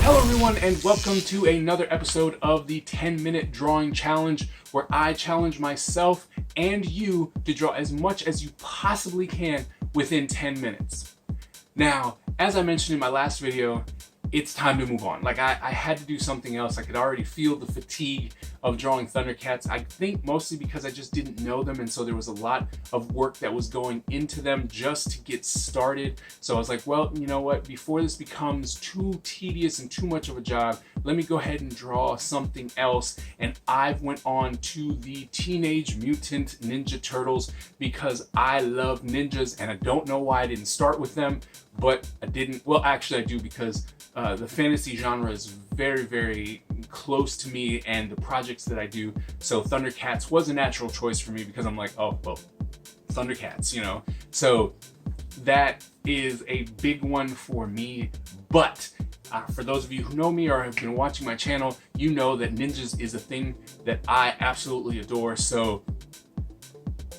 Hello everyone and welcome to another episode of the 10-minute drawing challenge, where I challenge myself and you to draw as much as you possibly can within 10 minutes. Now, as I mentioned in my last video, it's time to move on. Like I had to do something else. I could already feel the fatigue of drawing Thundercats. I think mostly because I just didn't know them, and so there was a lot of work that was going into them just to get started. So I was like, well, you know what, before this becomes too tedious and too much of a job, let me go ahead and draw something else. And I went on to the Teenage Mutant Ninja Turtles because I love ninjas, and I don't know why I didn't start with them, but I didn't. Well, actually I do, because the fantasy genre is very, very close to me and the projects that I do. So Thundercats was a natural choice for me because I'm like, oh, well, Thundercats, you know? So that is a big one for me. But for those of you who know me or have been watching my channel, you know that ninjas is a thing that I absolutely adore. So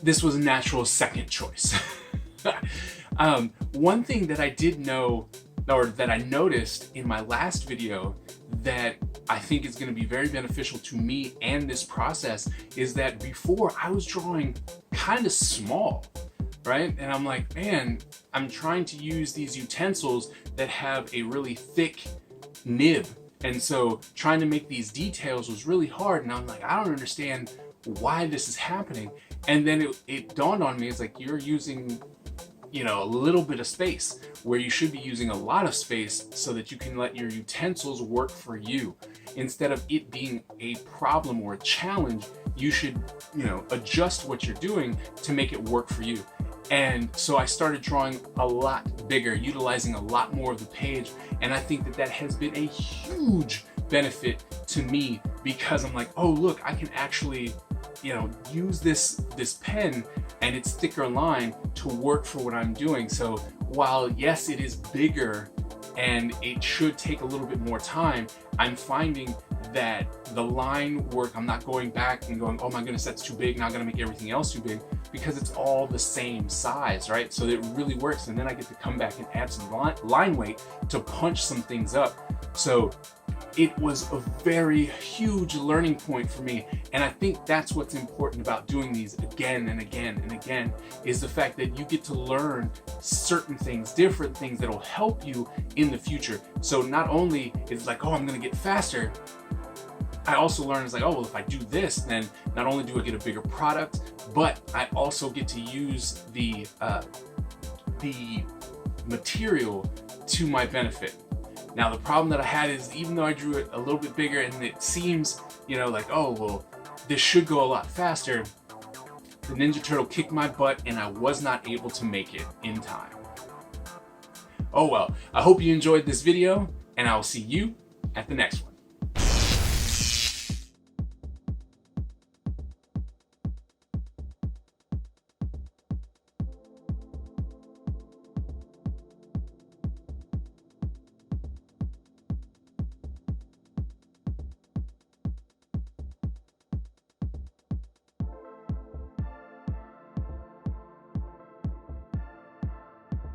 this was a natural second choice. One thing that I did know, or that I noticed in my last video, that I think is going to be very beneficial to me and this process, is that before I was drawing kind of small, right? And I'm like, man, I'm trying to use these utensils that have a really thick nib. And so trying to make these details was really hard. And I'm like, I don't understand why this is happening. And then it dawned on me, it's like, you're using, you know, a little bit of space where you should be using a lot of space, so that you can let your utensils work for you. Instead of it being a problem or a challenge, you should, you know, adjust what you're doing to make it work for you. And so I started drawing a lot bigger, utilizing a lot more of the page. And I think that that has been a huge benefit to me, because I'm like, oh, look, I can actually, you know, use this pen and its thicker line to work for what I'm doing. So while yes, it is bigger and it should take a little bit more time, I'm finding that the line work, I'm not going back and going, oh my goodness, that's too big, now I'm gonna make everything else too big, because it's all the same size, right? So it really works. And then I get to come back and add some line weight to punch some things up. So it was a very huge learning point for me. And I think that's what's important about doing these again and again and again, is the fact that you get to learn certain things, different things that'll help you in the future. So not only is it like, oh, I'm gonna get faster, I also learned, it's like, oh, well, if I do this, then not only do I get a bigger product, but I also get to use the material to my benefit. Now, the problem that I had is, even though I drew it a little bit bigger and it seems, you know, like, oh, well, this should go a lot faster, the Ninja Turtle kicked my butt and I was not able to make it in time. Oh well, I hope you enjoyed this video, and I will see you at the next one.